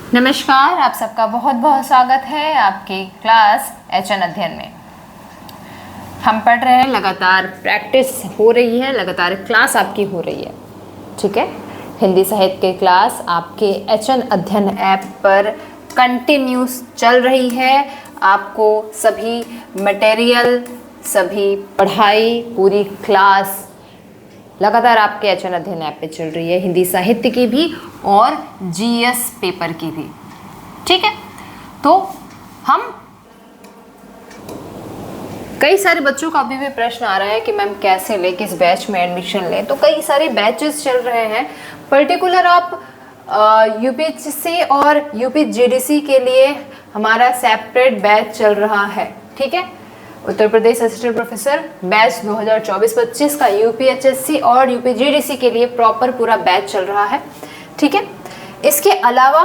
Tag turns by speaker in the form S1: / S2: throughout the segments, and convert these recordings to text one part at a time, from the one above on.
S1: नमस्कार, आप सबका बहुत बहुत स्वागत है आपकी क्लास एचएन अध्ययन में। हम पढ़ रहे हैं, लगातार प्रैक्टिस हो रही है, लगातार क्लास आपकी हो रही है। ठीक है, हिंदी साहित्य की क्लास आपके एचएन अध्ययन ऐप पर कंटिन्यूस चल रही है। आपको सभी मटेरियल, सभी पढ़ाई, पूरी क्लास लगातार आपके एचएन अध्ययन ऐप पे चल रही है, हिंदी साहित्य की भी और जीएस पेपर की भी। ठीक है, तो हम कई सारे बच्चों का अभी भी प्रश्न आ रहा है कि मैम कैसे लें, किस बैच में एडमिशन लें। तो कई सारे बैचेस चल रहे हैं। पर्टिकुलर आप यूपीएचसी और यूपीजीडीसी के लिए हमारा सेपरेट बैच चल रहा है। ठीक है, Uttar Pradesh assistant professor batch 2024-25 का यूपीएचएससी और यूपीजीडीसी के लिए प्रॉपर पूरा बैच चल रहा है। ठीक है, इसके अलावा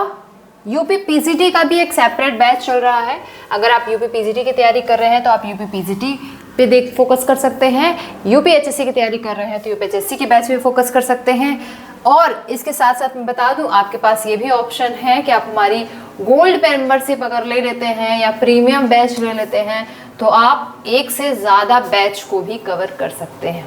S1: यूपी पीजीटी का भी एक सेपरेट बैच चल रहा है। अगर आप यूपी पीजीटी की तैयारी कर रहे हैं तो आप यूपी पीजीटी पे फोकस कर सकते हैं। यूपीएचएससी की तैयारी कर रहे हैं तो यूपीएचएससी के बैच पे फोकस कर सकते हैं। और इसके साथ साथ मैं बता दूं, आपके पास ये भी ऑप्शन है कि आप हमारी गोल्ड मेंबरशिप अगर ले लेते हैं या प्रीमियम बैच ले लेते हैं तो आप एक से ज़्यादा बैच को भी कवर कर सकते हैं।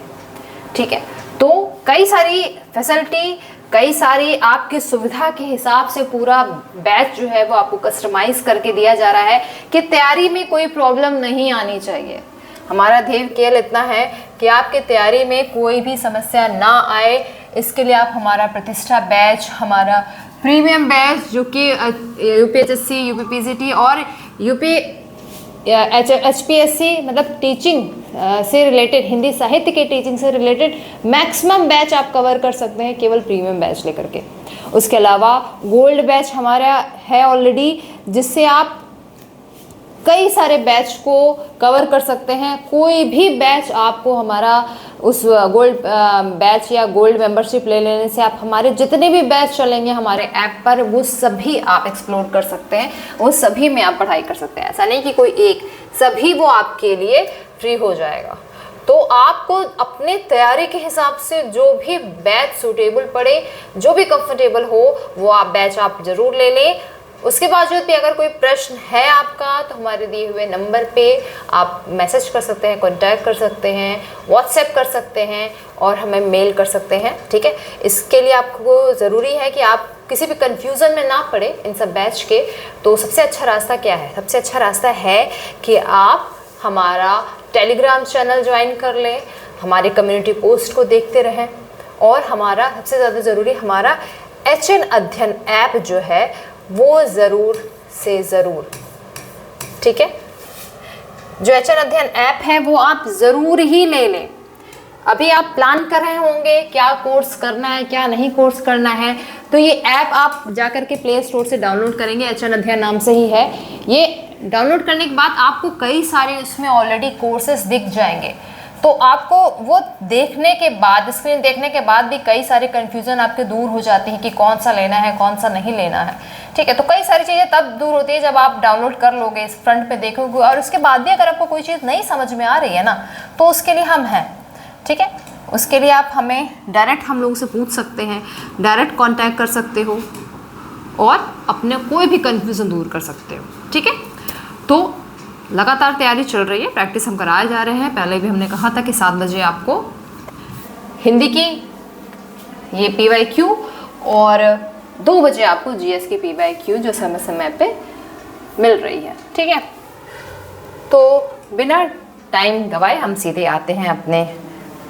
S1: ठीक है, तो कई सारी फैसिलिटी, कई सारी आपकी सुविधा के हिसाब से पूरा बैच जो है वो आपको कस्टमाइज करके दिया जा रहा है कि तैयारी में कोई प्रॉब्लम नहीं आनी चाहिए। हमारा ध्येय केवल इतना है कि आपके तैयारी में कोई भी समस्या ना आए। इसके लिए आप हमारा प्रतिष्ठा बैच, हमारा प्रीमियम बैच जो कि यूपीएचएससी, यूपीपीजीटी और यूपी एचपीएससी मतलब टीचिंग से रिलेटेड, हिंदी साहित्य के टीचिंग से रिलेटेड मैक्सिमम बैच आप कवर कर सकते हैं केवल प्रीमियम बैच लेकर के। उसके अलावा गोल्ड बैच हमारा है ऑलरेडी, जिससे आप कई सारे बैच को कवर कर सकते हैं। कोई भी बैच आपको हमारा उस गोल्ड बैच या गोल्ड मेंबरशिप ले लेने से आप हमारे जितने भी बैच चलेंगे हमारे ऐप पर वो सभी आप एक्सप्लोर कर सकते हैं, वो सभी में आप पढ़ाई कर सकते हैं। ऐसा नहीं कि कोई एक, सभी वो आपके लिए फ्री हो जाएगा। तो आपको अपने तैयारी के हिसाब से जो भी बैच सूटेबल पड़े, जो भी कंफर्टेबल हो, वो आप बैच आप जरूर ले लें। उसके बावजूद भी अगर कोई प्रश्न है आपका तो हमारे दिए हुए नंबर पे आप मैसेज कर सकते हैं, कांटेक्ट कर सकते हैं, व्हाट्सएप कर सकते हैं और हमें मेल कर सकते हैं। ठीक है, इसके लिए आपको ज़रूरी है कि आप किसी भी कन्फ्यूज़न में ना पड़े इन सब बैच के। तो सबसे अच्छा रास्ता क्या है? सबसे अच्छा रास्ता है कि आप हमारा टेलीग्राम चैनल ज्वाइन कर लें, हमारे कम्युनिटी पोस्ट को देखते रहें और हमारा सबसे ज़्यादा ज़रूरी हमारा एचएन अध्ययन ऐप जो है वो ज़रूर से ज़रूर, ठीक है, जो एचएन अध्ययन ऐप है वो आप ज़रूर ही ले लें। अभी आप प्लान कर रहे होंगे क्या कोर्स करना है, क्या नहीं कोर्स करना है, तो ये ऐप आप जाकर के प्ले स्टोर से डाउनलोड करेंगे, एचएन अध्ययन नाम से ही है। ये डाउनलोड करने के बाद आपको कई सारे उसमें ऑलरेडी कोर्सेस दिख जाएंगे। तो आपको वो देखने के बाद, स्क्रीन देखने के बाद भी कई सारे कन्फ्यूज़न आपके दूर हो जाती हैं कि कौन सा लेना है, कौन सा नहीं लेना है। ठीक है, तो कई सारी चीज़ें तब दूर होती है जब आप डाउनलोड कर लोगे, इस फ्रंट पे देखोगे और उसके बाद भी अगर आपको कोई चीज़ नहीं समझ में आ रही है ना, तो उसके लिए हम हैं। ठीक है, उसके लिए आप हमें डायरेक्ट हम लोगों से पूछ सकते हैं, डायरेक्ट कॉन्टैक्ट कर सकते हो और अपने कोई भी कन्फ्यूज़न दूर कर सकते हो। ठीक है, तो लगातार तैयारी चल रही है, प्रैक्टिस हम कराए जा रहे हैं। पहले भी हमने कहा था कि 7 बजे आपको हिंदी की ये PYQ और 2 बजे आपको GS की PYQ जो समय समय पे मिल रही है। ठीक है, तो बिना टाइम गवाए हम सीधे आते हैं अपने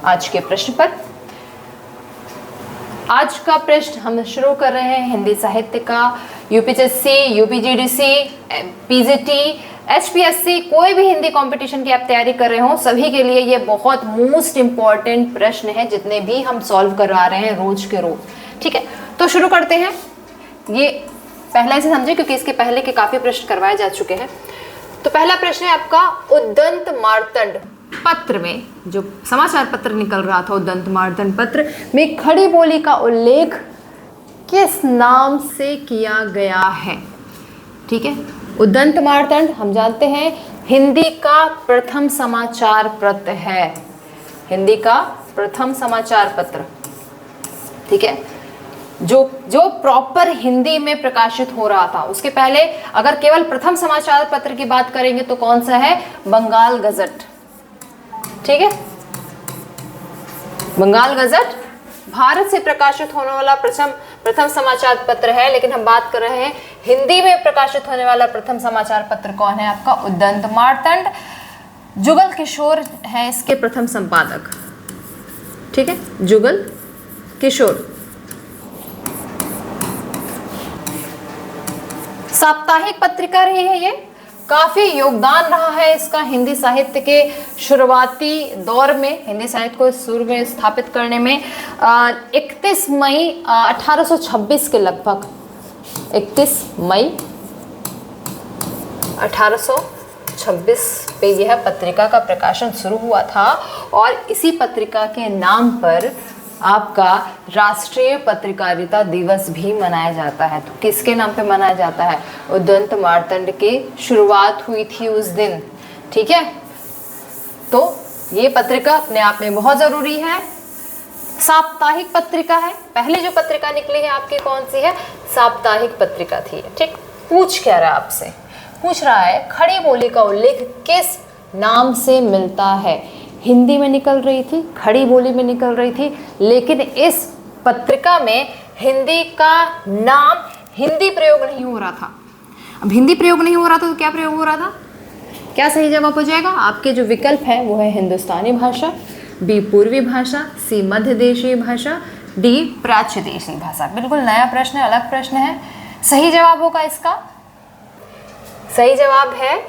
S1: आज के प्रश्न पर। आज का प्रश्न हम शुरू कर रहे हैं हिंदी साहित्य का। यूपीएचएससी, यूपीजीडीसी, पीजीटी, एचपीएससी, कोई भी हिंदी कंपटीशन की आप तैयारी कर रहे हो, सभी के लिए ये बहुत मोस्ट इम्पॉर्टेंट प्रश्न है, जितने भी हम सॉल्व करवा रहे हैं रोज के रोज। ठीक है, तो शुरू करते हैं। ये पहला से समझे क्योंकि इसके पहले के काफी प्रश्न करवाए जा चुके हैं। तो पहला प्रश्न है आपका, उद्दंत मार्तंड पत्र में, जो समाचार पत्र निकल रहा था उद्दंत मार्तंड पत्र में, खड़ी बोली का उल्लेख किस नाम से किया गया है? ठीक है, उद्दंत मार्तंड हम जानते हैं हिंदी का प्रथम समाचार पत्र है, हिंदी का प्रथम समाचार पत्र। ठीक है, जो प्रॉपर हिंदी में प्रकाशित हो रहा था। उसके पहले अगर केवल प्रथम समाचार पत्र की बात करेंगे तो कौन सा है, बंगाल गजट। ठीक है, बंगाल गजट भारत से प्रकाशित होने वाला प्रथम समाचार पत्र है, लेकिन हम बात कर रहे हैं हिंदी में प्रकाशित होने वाला प्रथम समाचार पत्र कौन है, आपका उद्दंत मार्तंड। जुगल किशोर है इसके प्रथम संपादक। ठीक है, जुगल किशोर। साप्ताहिक पत्रिका रही है ये, काफी योगदान रहा है इसका हिंदी साहित्य के शुरुआती दौर में, हिंदी साहित्य को शुरू में स्थापित करने में। 31 मई 1826 के लगभग, 31 मई 1826 पे यह पत्रिका का प्रकाशन शुरू हुआ था और इसी पत्रिका के नाम पर आपका राष्ट्रीय पत्रकारिता दिवस भी मनाया जाता है। तो किसके नाम पे मनाया जाता है, उद्दंत मार्तंड की शुरुआत हुई थी उस दिन। ठीक है, तो ये पत्रिका अपने आप में बहुत जरूरी है, साप्ताहिक पत्रिका है। पहले जो पत्रिका निकली है आपकी कौन सी है, साप्ताहिक पत्रिका थी। ठीक, पूछ क्या रहा है आपसे, पूछ रहा है खड़ी बोली का उल्लेख किस नाम से मिलता है। हिंदी में निकल रही थी, खड़ी बोली में निकल रही थी, लेकिन इस पत्रिका में हिंदी का नाम, हिंदी प्रयोग नहीं हो रहा था। अब हिंदी प्रयोग नहीं हो रहा था तो क्या प्रयोग हो रहा था, क्या सही जवाब हो जाएगा, आपके जो विकल्प है वो है हिंदुस्तानी भाषा, बी पूर्वी भाषा, सी मध्य देशीय भाषा, डी प्राच्य देशीय भाषा। बिल्कुल नया प्रश्न है, अलग प्रश्न है। सही जवाब होगा इसका, सही जवाब है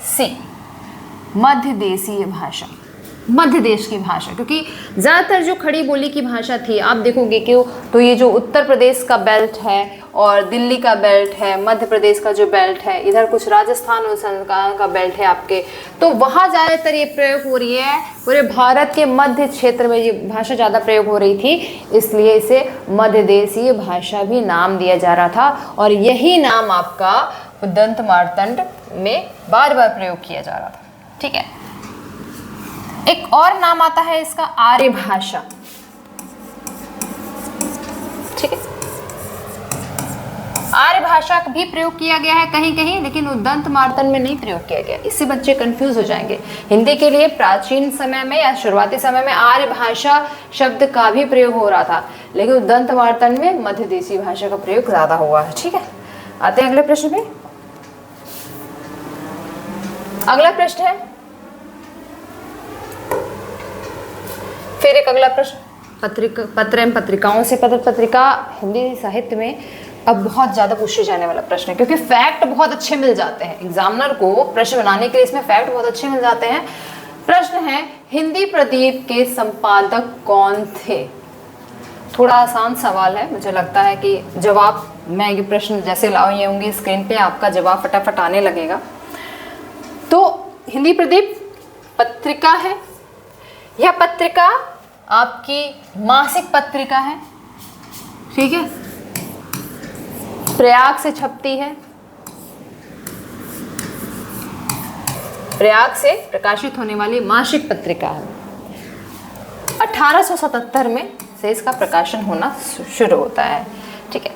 S1: सी, मध्य देशीय भाषा, मध्य देश की भाषा। क्योंकि ज़्यादातर जो खड़ी बोली की भाषा थी आप देखोगे कि तो ये जो उत्तर प्रदेश का बेल्ट है और दिल्ली का बेल्ट है, मध्य प्रदेश का जो बेल्ट है, इधर कुछ राजस्थान और का बेल्ट है आपके, तो वहाँ ज़्यादातर ये प्रयोग हो रही है। पूरे भारत के मध्य क्षेत्र में ये भाषा ज़्यादा प्रयोग हो रही थी, इसलिए इसे मध्य देशीय भाषा भी नाम दिया जा रहा था और यही नाम आपका उद्दंत मार्तंड में बार बार प्रयोग किया जा रहा था। ठीक है, एक और नाम आता है इसका आर्य भाषा। ठीक है, आर्य भाषा का भी प्रयोग किया गया है कहीं कहीं, लेकिन उद्दंत मार्तंड में नहीं प्रयोग किया गया। इससे बच्चे कंफ्यूज हो जाएंगे। हिंदी के लिए प्राचीन समय में या शुरुआती समय में आर्य भाषा शब्द का भी प्रयोग हो रहा था, लेकिन उद्दंत मार्तंड में मध्य देशीय भाषा का प्रयोग ज्यादा हुआ है। ठीक है, आते हैं अगले प्रश्न पे। अगला प्रश्न है, फिर एक अगला प्रश्न, पत्र एवं पत्रिकाओं से। पत्र पत्रिका हिंदी साहित्य में अब बहुत ज़्यादा पूछे जाने वाला प्रश्न है, क्योंकि फैक्ट बहुत अच्छे मिल जाते हैं एग्जामिनर को प्रश्न बनाने के लिए, इसमें फैक्ट बहुत अच्छे मिल जाते हैं। प्रश्न है, हिंदी प्रदीप के संपादक कौन थे। थोड़ा आसान सवाल है, मुझे लगता है कि जवाब मैं ये प्रश्न जैसे लाऊंगी होंगी स्क्रीन पे, आपका जवाब फटाफट आने लगेगा। तो हिंदी प्रदीप पत्रिका है, यह पत्रिका आपकी मासिक पत्रिका है। ठीक है, प्रयाग से छपती है, प्रयाग से प्रकाशित होने वाली मासिक पत्रिका है। 1877 में से इसका प्रकाशन होना शुरू होता है। ठीक है,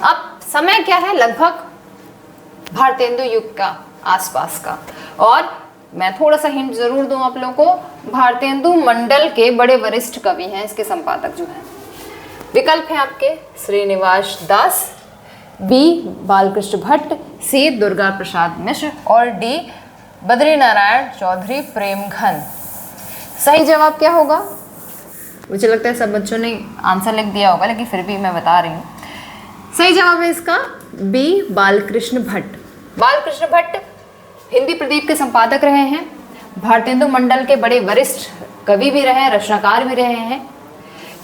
S1: अब समय क्या है, लगभग भारतेंदु युग का आसपास का, और मैं थोड़ा सा हिंट जरूर दूं आप लोगों को, भारतेंदु मंडल के बड़े वरिष्ठ कवि हैं इसके संपादक जो हैं। विकल्प हैं आपके श्रीनिवास दास, बी बालकृष्ण भट्ट, सी दुर्गा प्रसाद मिश्र और डी बद्रीनारायण चौधरी प्रेमघन। सही जवाब क्या होगा, मुझे लगता है सब बच्चों ने आंसर लिख दिया होगा, लेकिन फिर भी मैं बता रही हूँ। सही जवाब है इसका बी बालकृष्ण भट्ट। बालकृष्ण भट्ट हिंदी प्रदीप के संपादक रहे हैं, भारतेंदु मंडल के बड़े वरिष्ठ कवि भी रहे हैं, रचनाकार भी रहे हैं।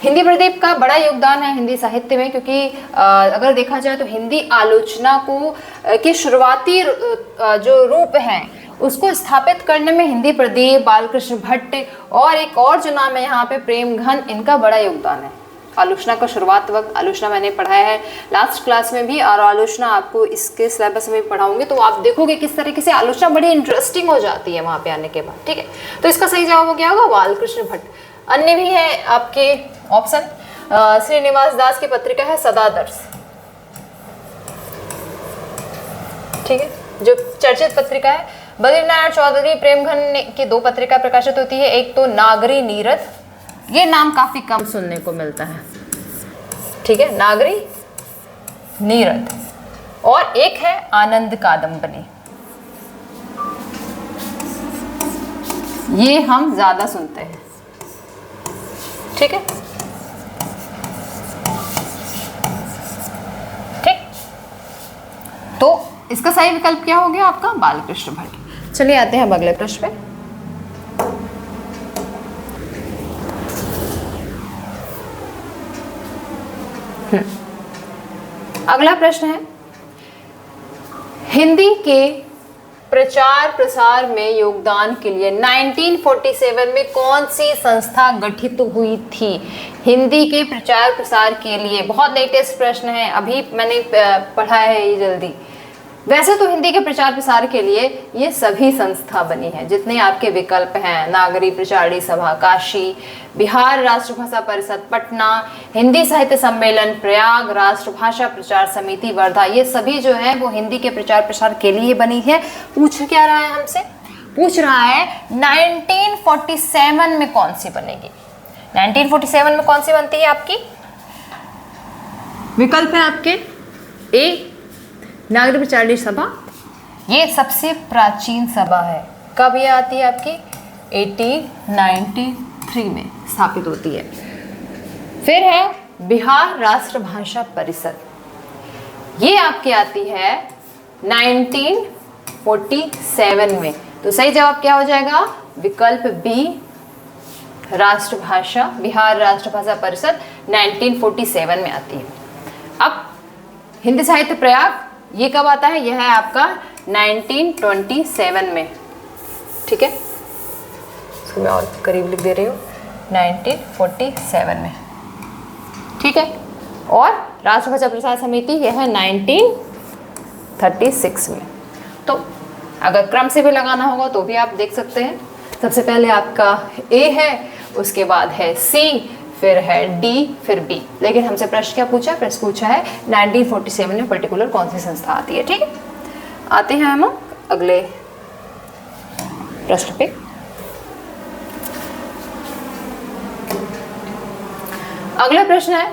S1: हिंदी प्रदीप का बड़ा योगदान है हिंदी साहित्य में, क्योंकि अगर देखा जाए तो हिंदी आलोचना को के शुरुआती जो रूप हैं उसको स्थापित करने में हिंदी प्रदीप, बालकृष्ण भट्ट और एक और जो नाम है यहाँ पे प्रेमघन, इनका बड़ा योगदान है। आलोचना का शुरुआत वक्त, आलोचना मैंने पढ़ाया है लास्ट क्लास में भी, और आलोचना आपको इसके सिलेबस में भी पढ़ाऊंगी, तो आप देखोगे किस तरीके से आलोचना बड़ी इंटरेस्टिंग हो जाती है वहाँ पे आने के बाद। ठीक है, तो इसका सही जवाब हो गया होगा बालकृष्ण भट्ट। अन्य भी है आपके ऑप्शन, श्रीनिवास दास की पत्रिका है सदादर्श, ठीक है, जो चर्चित पत्रिका है। बद्रीनारायण चौधरी प्रेमघन की 2 पत्रिका प्रकाशित होती है, एक तो नागरी नीरद, ये नाम काफी कम सुनने को मिलता है, ठीक है, नागरी नीरद, और एक है आनंद कादंबनी, ये हम ज्यादा सुनते हैं, ठीक है, ठीक। तो इसका सही विकल्प क्या हो गया आपका? बालकृष्ण भट्ट। चलिए आते हैं अब अगले प्रश्न पे। अगला प्रश्न है, हिंदी के प्रचार प्रसार में योगदान के लिए 1947 में कौन सी संस्था गठित हुई थी? हिंदी के प्रचार प्रसार के लिए, बहुत लेटेस्ट प्रश्न है, अभी मैंने पढ़ा है ये जल्दी। वैसे तो हिंदी के प्रचार प्रसार के लिए ये सभी संस्था बनी है, जितने आपके विकल्प हैं, नागरी प्रचारणी सभा काशी, बिहार राष्ट्रभाषा परिषद पटना, हिंदी साहित्य सम्मेलन प्रयाग, राष्ट्रभाषा प्रचार समिति वर्धा, ये सभी जो है वो हिंदी के प्रचार प्रसार के लिए बनी है। पूछ क्या रहा है हमसे? पूछ रहा है 1947 में कौन सी बनेगी? 1947 में कौन सी बनती है आपकी? विकल्प है आपके, ए नागरिक प्रचारणी सभा, ये सबसे प्राचीन सभा है, कब ये आती है आपकी? 1893 में स्थापित होती है। फिर है बिहार राष्ट्रभाषा परिषद, ये आपकी आती है 1947 में। तो सही जवाब क्या हो जाएगा? विकल्प बी, राष्ट्रभाषा, बिहार राष्ट्रभाषा परिषद 1947 में आती है। अब हिंदी साहित्य प्रयाग, ये कब आता है? यह है आपका 1927 में, ठीक है, इसको मैं और करीब लिख दे रही हूँ, 1947 में, ठीक है। और राष्ट्रभाषा प्रसार समिति यह है 1936 में। तो अगर क्रम से भी लगाना होगा तो भी आप देख सकते हैं। सबसे पहले आपका ए है, उसके बाद है सी, फिर है डी, फिर बी। लेकिन हमसे प्रश्न क्या पूछा? प्रश्न पूछा है 1947 में पर्टिकुलर कौन सी संस्था आती है, ठीक है। आते हैं हम अगले प्रश्न पे। अगला प्रश्न है,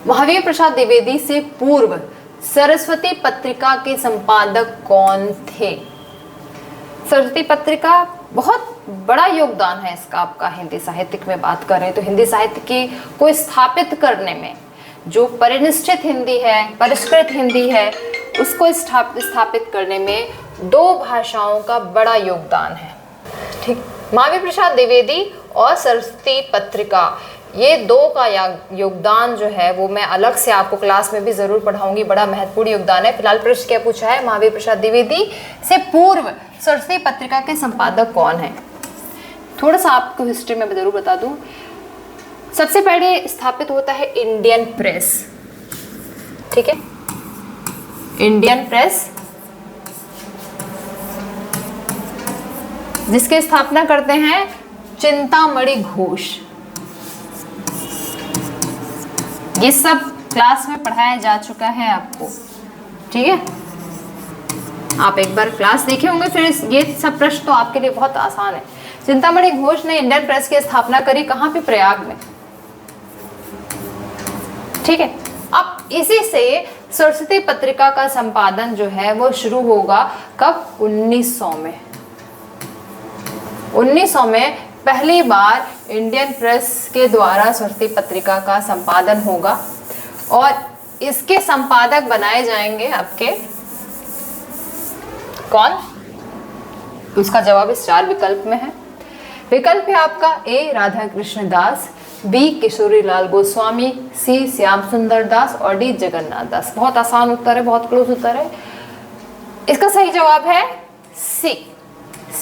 S1: महावीर प्रसाद द्विवेदी से पूर्व सरस्वती पत्रिका के संपादक कौन थे? सरस्वती पत्रिका बहुत बड़ा योगदान है इसका आपका हिंदी साहित्य में बात करें तो हिंदी साहित्य की को स्थापित करने में, जो परिनिष्ठित हिंदी है, परिष्कृत हिंदी है, उसको स्थापित करने में 2 भाषाओं का बड़ा योगदान है, ठीक। महावीर प्रसाद द्विवेदी और सरस्वती पत्रिका, ये 2 का योगदान जो है वो मैं अलग से आपको क्लास में भी जरूर पढ़ाऊंगी, बड़ा महत्वपूर्ण योगदान है। फिलहाल प्रश्न क्या पूछा है? महावीर प्रसाद द्विवेदी से पूर्व सरस्वती पत्रिका के संपादक कौन है? थोड़ा सा आपको हिस्ट्री में जरूर बता दूं। सबसे पहले स्थापित होता है इंडियन प्रेस, ठीक है, इंडियन प्रेस, जिसकी स्थापना करते हैं चिंतामणि घोष। ये सब क्लास में पढ़ाया जा चुका है आपको, ठीक है। आप एक बार क्लास देखे होंगे, फिर ये सब प्रश्न तो आपके लिए बहुत आसान है। चिंतामणि घोष ने इंडियन प्रेस की स्थापना करी कहाँ पे? प्रयाग में, ठीक है। अब इसी से सरस्वती पत्रिका का संपादन जो है वो शुरू होगा कब? 1900 में। 1900 में पहली बार इंडियन प्रेस के द्वारा सरस्वती पत्रिका का संपादन होगा और इसके संपादक बनाए जाएंगे आपके कौन? उसका जवाब इस 4 विकल्प में है। विकल्प है आपका ए राधा कृष्ण दास, बी किशोरी लाल गोस्वामी, सी श्याम सुंदर दास और डी जगन्नाथ दास। बहुत आसान उत्तर है, बहुत क्लोज उत्तर है। इसका सही जवाब है सी,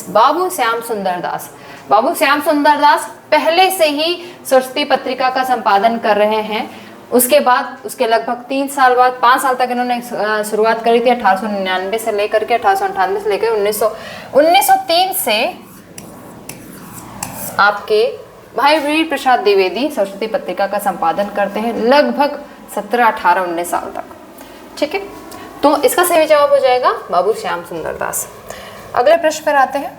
S1: बाबू श्याम सुंदर दास। बाबू श्याम सुंदर दास पहले से ही सरस्वती पत्रिका का संपादन कर रहे हैं। उसके बाद उसके लगभग 3 साल बाद 5 साल तक इन्होंने शुरुआत करी थी 1899 से लेकर के 1898 से लेकर 1903 से आपके भाई वीर प्रसाद द्विवेदी सरस्वती पत्रिका का संपादन करते हैं लगभग 17, 18, 19 साल तक। ठीक है, तो इसका सही जवाब हो जाएगा बाबू श्याम सुंदर दास। अगले प्रश्न पर आते हैं।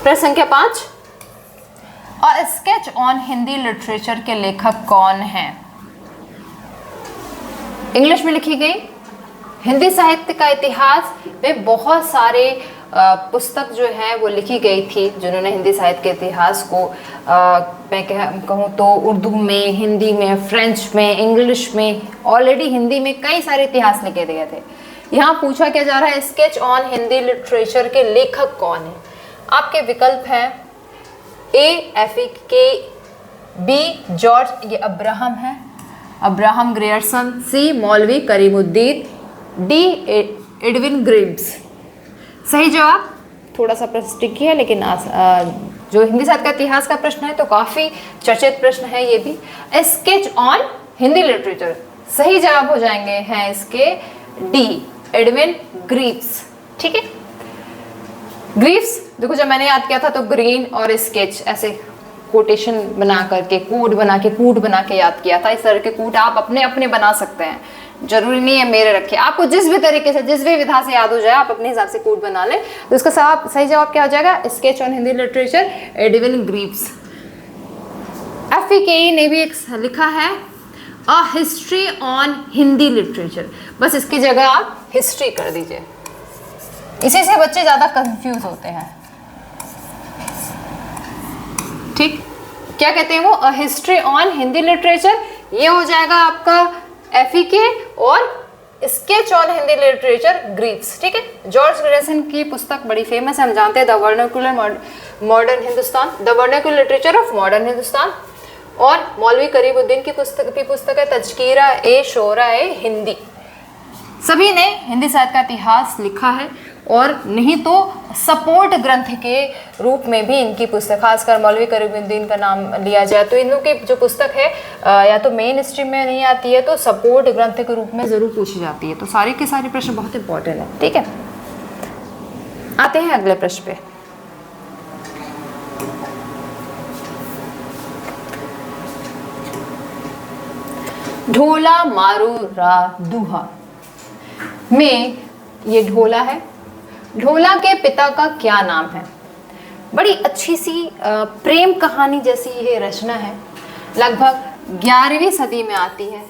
S1: प्रश्न संख्या 5, a sketch on Hindi literature के लेखक कौन हैं? इंग्लिश में लिखी गई हिंदी साहित्य का इतिहास में बहुत सारे पुस्तक जो है वो लिखी गई थी, जिन्होंने हिंदी साहित्य के इतिहास को मैं कहूँ तो उर्दू में, हिंदी में, फ्रेंच में, इंग्लिश में, ऑलरेडी हिंदी में कई सारे इतिहास लिखे गए थे। यहाँ पूछा क्या जा रहा है, स्केच ऑन हिंदी लिटरेचर के लेखक कौन है? आपके विकल्प हैं ए एफिके, बी जॉर्ज, ये अब्राहम है, अब्राहम ग्रेयरसन, सी मौलवी करीमुद्दीन, डी एडविन ग्रिब्स। सही जवाब थोड़ा सा प्रश्न ट्रिकी है, लेकिन जो हिंदी साहित्य का इतिहास का प्रश्न है तो काफ़ी चर्चित प्रश्न है ये भी। स्केच ऑन हिंदी लिटरेचर, सही जवाब हो जाएंगे हैं इसके डी एडविन ग्रिब्स। ठीक है, ग्रिब्स देखो जब मैंने याद किया था तो ग्रीन और स्केच ऐसे कोटेशन बना करके, कोड बना के याद किया था। इस तरह के कोड आप अपने अपने बना सकते हैं, जरूरी नहीं है मेरे रखे, आपको जिस भी तरीके से, जिस भी विधा से याद हो जाए आप अपने हिसाब से कोड बना लें। तो इसका सही जवाब क्या हो जाएगा, sketch on Hindi literature Edwin Greaves. F E Keay ने भी एक लिखा है a history on Hindi literature, बस इसकी जगह आप हिस्ट्री कर दीजिए, इसी से बच्चे ज़्यादा कंफ्यूज होते हैं। ठीक, क्या कहते हैं वो, अ हिस्ट्री ऑन हिंदी लिटरेचर, ये हो जाएगा आपका एफिके, और स्केच ऑन हिंदी लिटरेचर ग्रिब्स। ठीक है, जॉर्ज ग्रेयरसन की पुस्तक बड़ी फेमस है, हम जानते हैं, the vernacular modern Hindustan, the vernacular literature of modern Hindustan. और मौलवी करीमुद्दीन की पुस्तक है तज़किरा ए शोरा ए हिंदी। सभी ने हिंदी साहित्य का इतिहास लिखा है, और नहीं तो सपोर्ट ग्रंथ के रूप में भी इनकी पुस्तक, खासकर मौलवी करीमुद्दीन का नाम लिया जाए तो इन लोगों की जो पुस्तक है या तो मेन स्ट्रीम में नहीं आती है तो सपोर्ट ग्रंथ के रूप में ज़रूर पूछी जाती है। तो सारे के सारे प्रश्न बहुत इंपॉर्टेंट है। ठीक है, आते हैं अगले प्रश्न पे। ढोला मारू रा दूहा में ये ढोला है, ढोला के पिता का क्या नाम है? बड़ी अच्छी सी प्रेम कहानी जैसी ये रचना है, लगभग 11वीं सदी में आती है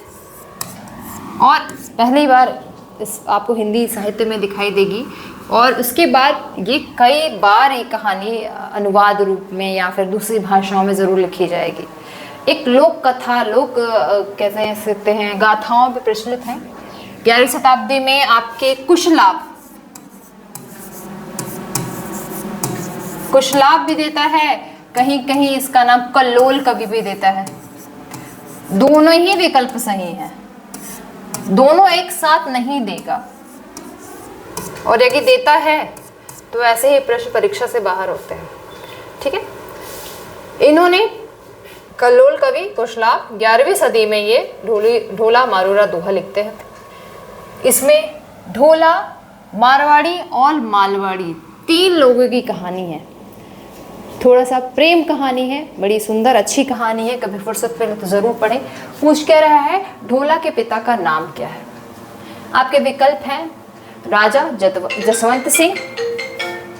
S1: और पहली बार इस आपको हिंदी साहित्य में दिखाई देगी। और उसके बाद ये कई बार ये कहानी अनुवाद रूप में या फिर दूसरी भाषाओं में ज़रूर लिखी जाएगी। एक लोक कथा, लोक कह सकते हैं, गाथाओं पे प्रचलित है। 11वीं शताब्दी में आपके कुशलाभ भी देता है, कहीं कहीं इसका नाम कल्लोल कवि भी देता है। दोनों ही विकल्प सही हैं, दोनों एक साथ नहीं देगा, और यदि देता है तो ऐसे ही प्रश्न परीक्षा से बाहर होते हैं। ठीक है, इन्होंने कल्लोल कवि कुशलाभ 11वीं सदी में ये ढोला मारूरा दोहा लिखते हैं। इसमें ढोला, मारवाड़ी और मालवाड़ी 3 लोगों की कहानी है। थोड़ा सा प्रेम कहानी है, बड़ी सुंदर अच्छी कहानी है, कभी फुर्सत पे तो ज़रूर पढ़ें। पूछ कह रहा है ढोला के पिता का नाम क्या है? आपके विकल्प हैं राजा जसवंत सिंह,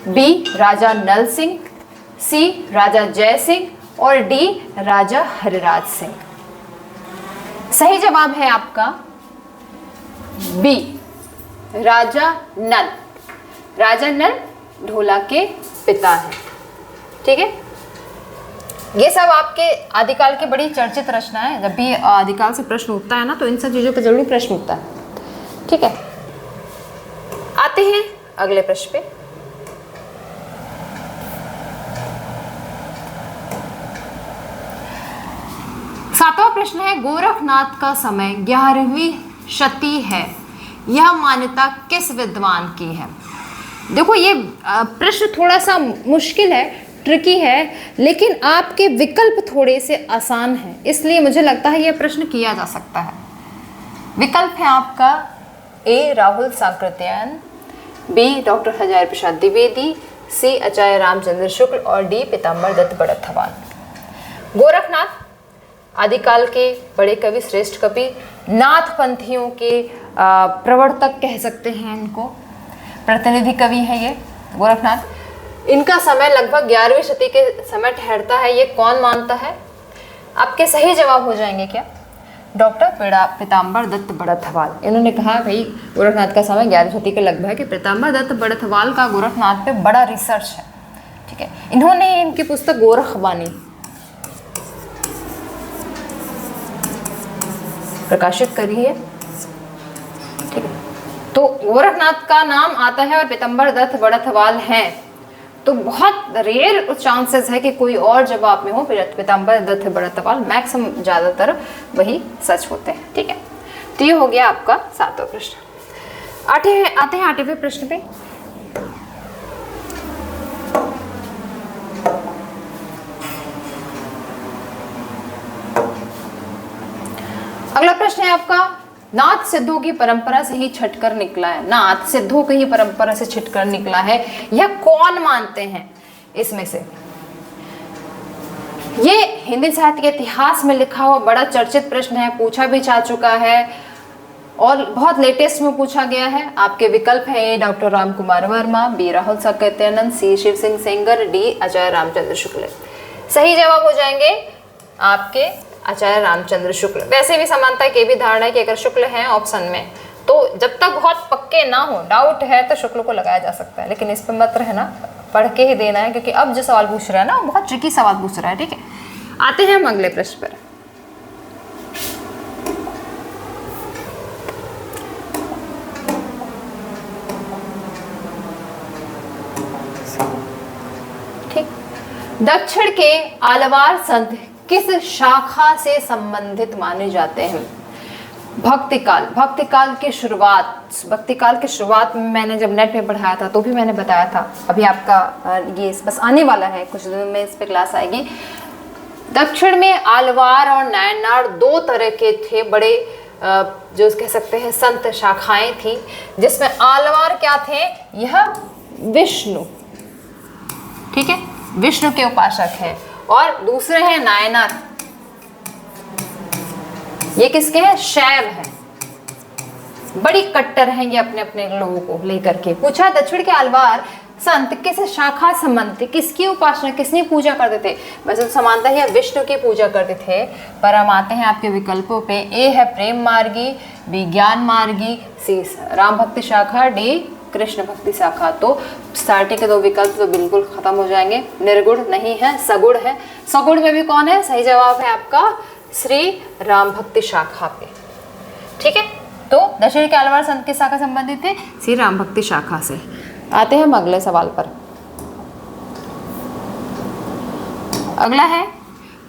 S1: बी राजा नल सिंह, सी राजा जय सिंह और डी राजा हरिराज सिंह। सही जवाब है आपका बी राजा नल। राजा नल ढोला के पिता हैं। ठीक है, ये सब आपके आदिकाल की बड़ी चर्चित रचना है। जब भी आदिकाल से प्रश्न उठता है ना तो इन सब चीज़ों पर जरूर प्रश्न उठता है। ठीक है, आते हैं अगले प्रश्न पे। सातवां प्रश्न है, गोरखनाथ का समय 11वीं शती है, यह मान्यता किस विद्वान की है? देखो ये प्रश्न थोड़ा सा मुश्किल है, ट्रिकी है, लेकिन आपके विकल्प थोड़े से आसान हैं, इसलिए मुझे लगता है यह प्रश्न किया जा सकता है। विकल्प है आपका ए राहुल सांकृत्यायन, बी डॉक्टर हजारी प्रसाद द्विवेदी, सी आचार्य रामचंद्र शुक्ल और डी पीताम्बर दत्त बड़थवाल। गोरखनाथ आदिकाल के बड़े कवि, श्रेष्ठ कवि, नाथ पंथियों के प्रवर्तक कह सकते हैं इनको, प्रतिनिधि कवि है ये गोरखनाथ। इनका समय लगभग 11वीं शती के समय ठहरता है, ये कौन मानता है? आपके सही जवाब हो जाएंगे क्या? डॉक्टर पीताम्बर दत्त बड़थवाल। इन्होंने कहा भाई गोरखनाथ का समय 11वीं शती के लगभग है, कि पीताम्बर दत्त बड़थवाल का गोरखनाथ पे बड़ा रिसर्च है, ठीक है। इन्होंने इनकी पुस्तक गोरखवाणी प्रकाशित करी है, ठीक है। तो गोरखनाथ का नाम आता है और पीताम्बर दत्त बड़थवाल हैं, तो बहुत रेयर चांसेस है कि कोई और जवाब में हो पीताम्बर दत्त बड़थवाल, मैक्सिमम ज़्यादातर वही सच होते हैं, ठीक है। तो ये हो गया आपका 7वां प्रश्न। आते हैं 8वें प्रश्न पे। अगला प्रश्न है आपका, नाथ सिद्धों की परंपरा से ही छटकर निकला है। नाथ सिद्धों की ही परंपरा से छिटकर निकला है, यह कौन मानते हैं इसमें से? ये हिंदी साहित्य के इतिहास में लिखा हुआ बड़ा चर्चित प्रश्न है, पूछा भी जा चुका है और बहुत लेटेस्ट में पूछा गया है। आपके विकल्प है ए डॉक्टर राम कुमार वर्मा, बी राहुल सांकृत्यायन, सी शिव सिंह सेंगर, डी आचार्य रामचंद्र शुक्ल। सही जवाब हो जाएंगे आपके आचार्य रामचंद्र शुक्ल। वैसे भी समानता की भी धारणा है कि अगर शुक्ल है ऑप्शन में, तो जब तक बहुत पक्के ना हो, डाउट है, तो शुक्ल को लगाया जा सकता है, लेकिन इस पर मत रहना, पढ़ के ही देना है, क्योंकि अब जो सवाल पूछ रहा है ना वो बहुत ट्रिकी सवाल पूछ रहा है, ठीक है। आते हैं हम अगले प्रश्न पर। ठीक, दक्षिण के आलवार संत किस शाखा से संबंधित माने जाते हैं? भक्तिकाल की शुरुआत में मैंने जब नेट में पढ़ाया था तो भी मैंने बताया था, अभी आपका ये बस आने वाला है, कुछ दिनों में इस पे क्लास आएगी। दक्षिण में आलवार और नायनार 2 तरह के थे, बड़े जो कह सकते हैं संत शाखाएं थी, जिसमें आलवार क्या थे? यह विष्णु, ठीक है, विष्णु के उपासक हैं, और दूसरे हैं नायनार, ये किसके हैं? शैव है, बड़ी कट्टर हैं ये अपने अपने लोगों को लेकर के। पूछा दक्षिण के आलवार संत किस शाखा संबंध थे, किसकी उपासना, किसने पूजा करते थे? वैसे तो समानता है विष्णु की पूजा करते थे, पर हम आते हैं आपके विकल्पों पे। ए है प्रेम मार्गी, बी ज्ञान मार्गी, सी राम भक्ति शाखा, डी कृष्ण भक्ति शाखा। तो स्टार्टिंग के 2 विकल्प तो बिल्कुल खत्म हो जाएंगे, निर्गुण नहीं है, सगुण है। सगुण में भी कौन है? सही जवाब है आपका श्री राम भक्ति शाखा पे, ठीक है। तो दक्षिण के आलवार संत की शाखा संबंधित थे श्री राम भक्ति शाखा से। आते हैं हम अगले सवाल पर। अगला है,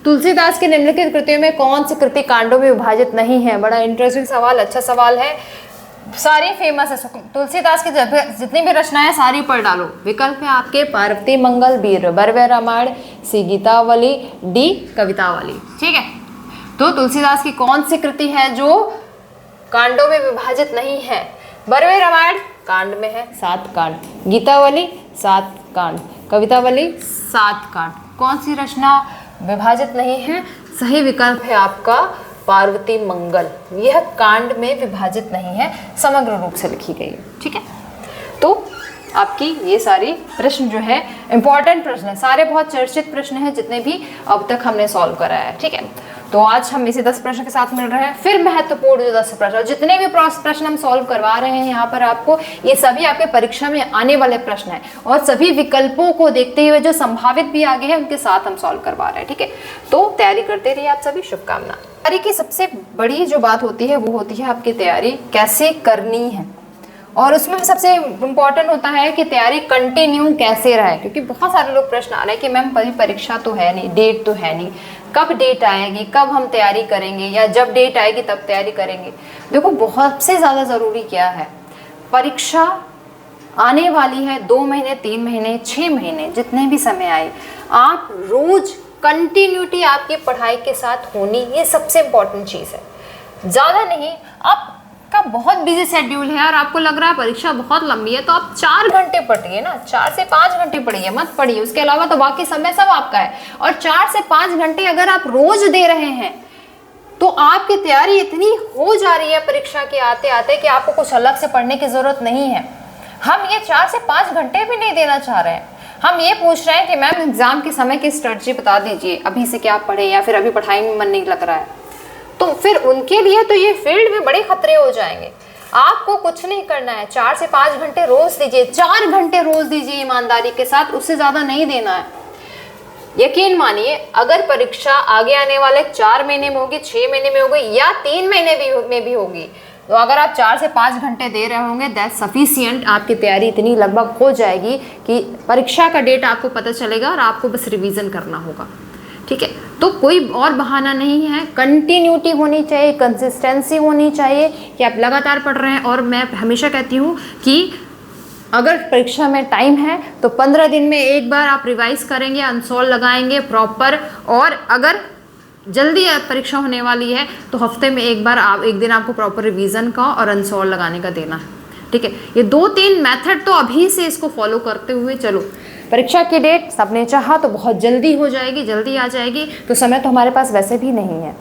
S1: तुलसीदास की निम्नलिखित कृतियों में कौन सी कृति कांडों में विभाजित नहीं है? बड़ा इंटरेस्टिंग सवाल, अच्छा सवाल है, सारी फेमस है। तुलसीदास की जितनी भी रचनाएं सारी पढ़ डालो। विकल्प है आपके पार्वती मंगल, बी बरवे रामायण, सी गीतावली, डी कवितावली, ठीक है। तो तुलसीदास की कौन सी कृति है जो कांडों में विभाजित नहीं है? बरवे रामायण कांड में है, 7 कांड, गीतावली 7 कांड, कवितावली 7 कांड। कौन सी रचना विभाजित नहीं है? सही विकल्प है आपका पार्वती मंगल, यह कांड में विभाजित नहीं है, समग्र रूप से लिखी गई है, ठीक है। तो आपकी ये सारी प्रश्न जो है इंपॉर्टेंट प्रश्न है, सारे बहुत चर्चित प्रश्न हैं जितने भी अब तक हमने सॉल्व कराया है, ठीक है। तो आज हम इसी 10 प्रश्न के साथ मिल रहे हैं। फिर महत्वपूर्ण जो 10 प्रश्न, जितने भी प्रश्न हम सॉल्व करवा रहे हैं यहाँ पर आपको, ये सभी आपके परीक्षा में आने वाले प्रश्न हैं और सभी विकल्पों को देखते हुए जो संभावित भी आगे हैं उनके साथ हम सॉल्व करवा रहे हैं, ठीक है। तो तैयारी करते रहिए आप सभी, शुभकामना। तैयारी की सबसे बड़ी जो बात होती है वो होती है आपकी तैयारी कैसे करनी है, और उसमें सबसे इम्पॉर्टेंट होता है कि तैयारी कंटिन्यू कैसे रहे, क्योंकि बहुत सारे लोग प्रश्न आ रहे हैं कि मैम परीक्षा तो है नहीं, डेट तो है नहीं, कब डेट आएगी, कब हम तैयारी करेंगे, या जब डेट आएगी तब तैयारी करेंगे। देखो बहुत से ज़्यादा ज़रूरी क्या है, परीक्षा आने वाली है 2 महीने, 3 महीने, 6 महीने, जितने भी समय आए, आप रोज कंटिन्यूटी आपकी पढ़ाई के साथ होनी, ये सबसे इम्पोर्टेंट चीज़ है। ज़्यादा नहीं, आपका बहुत बिजी शेड्यूल है और आपको लग रहा है परीक्षा बहुत लंबी है, तो आप 4 घंटे पढ़िए ना, 4 से 5 घंटे पढ़िए, मत पढ़िए। उसके अलावा तो बाकी समय सब आपका है। और 4 से 5 घंटे अगर आप रोज दे रहे हैं तो आपकी तैयारी इतनी हो जा रही है परीक्षा के आते आते कि आपको कुछ अलग से पढ़ने की जरूरत नहीं है। हम ये 4 से 5 घंटे भी नहीं देना चाह रहे हैं। हम ये पूछ रहे हैं कि मैम एग्जाम के समय की स्ट्रेटजी बता दीजिए, अभी से क्या पढ़े, या फिर अभी पढ़ाई में मन नहीं लग रहा है, तो फिर उनके लिए तो ये फील्ड में बड़े खतरे हो जाएंगे। आपको कुछ नहीं करना है, 4 से 5 घंटे रोज दीजिए, 4 घंटे रोज दीजिए ईमानदारी के साथ, उससे ज़्यादा नहीं देना है। यकीन मानिए, अगर परीक्षा आगे आने वाले 4 महीने में होगी, 6 महीने में होगी, या 3 महीने में भी होगी, तो अगर आप 4 से 5 घंटे दे रहे होंगे, दैट सफिशिएंट। आपकी तैयारी इतनी लगभग हो जाएगी कि परीक्षा का डेट आपको पता चलेगा और आपको बस रिवीजन करना होगा। ठीक है, तो कोई और बहाना नहीं है, कंटिन्यूटी होनी चाहिए, कंसिस्टेंसी होनी चाहिए कि आप लगातार पढ़ रहे हैं। और मैं हमेशा कहती हूँ कि अगर परीक्षा में टाइम है तो 15 दिन में एक बार आप रिवाइज करेंगे, अनसोल लगाएंगे प्रॉपर। और अगर जल्दी परीक्षा होने वाली है तो हफ्ते में एक बार एक दिन आपको प्रॉपर रिवीजन का और अनसोल लगाने का देना है। ठीक है, ये 2-3 मेथड तो अभी से इसको फॉलो करते हुए चलो। परीक्षा की डेट सबने चाहा तो बहुत जल्दी हो जाएगी, जल्दी आ जाएगी, तो समय तो हमारे पास वैसे भी नहीं है।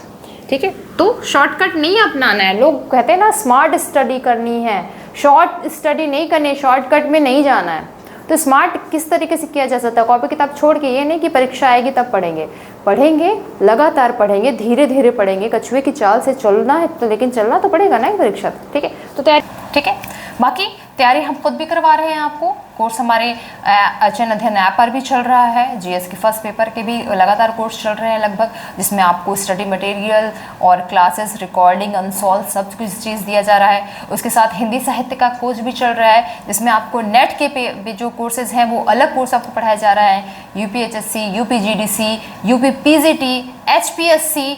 S1: ठीक है, तो शॉर्टकट नहीं अपनाना है। लोग कहते हैं ना स्मार्ट स्टडी करनी है, शॉर्ट स्टडी नहीं करनी, शॉर्टकट में नहीं जाना है। तो स्मार्ट किस तरीके से किया जा सकता है? कॉपी किताब छोड़ के, ये नहीं कि परीक्षा आएगी तब पढ़ेंगे, लगातार पढ़ेंगे, धीरे धीरे पढ़ेंगे, कछुए की चाल से चलना है तो, लेकिन चलना तो पड़ेगा ना परीक्षा। ठीक है, तो तैयारी, ठीक है, बाकी तैयारी हम खुद भी करवा रहे हैं आपको। कोर्स हमारे अचयन अध्ययन ऐप पर भी चल रहा है। जीएस के फर्स्ट पेपर के भी लगातार कोर्स चल रहे हैं लगभग, जिसमें आपको स्टडी मटेरियल और क्लासेस, रिकॉर्डिंग, अनसॉल्व सब कुछ चीज़ दिया जा रहा है। उसके साथ हिंदी साहित्य का कोर्स भी चल रहा है, जिसमें आपको नेट के जो कोर्सेज हैं वो अलग कोर्स आपको पढ़ाया जा रहा है। यूपीएचएससी, यूपीजीडीसी, यूपीपीजीटी, एचपीएससी,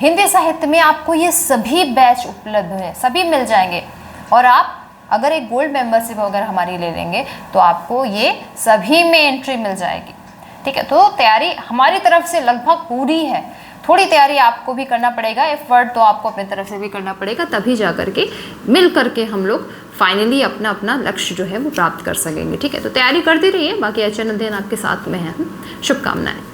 S1: हिंदी साहित्य में आपको ये सभी बैच उपलब्ध है, सभी मिल जाएंगे। और आप अगर एक गोल्ड मेंबरशिप अगर हमारी ले लेंगे तो आपको ये सभी में एंट्री मिल जाएगी। ठीक है, तो तैयारी हमारी तरफ से लगभग पूरी है। थोड़ी तैयारी आपको भी करना पड़ेगा, एफर्ट तो आपको अपनी तरफ से भी करना पड़ेगा, तभी जा करके मिल करके हम लोग फाइनली अपना अपना लक्ष्य जो है वो प्राप्त कर सकेंगे। ठीक है, तो तैयारी करते रहिए, बाकी अचयन अध्ययन आपके साथ में है। शुभकामनाएं।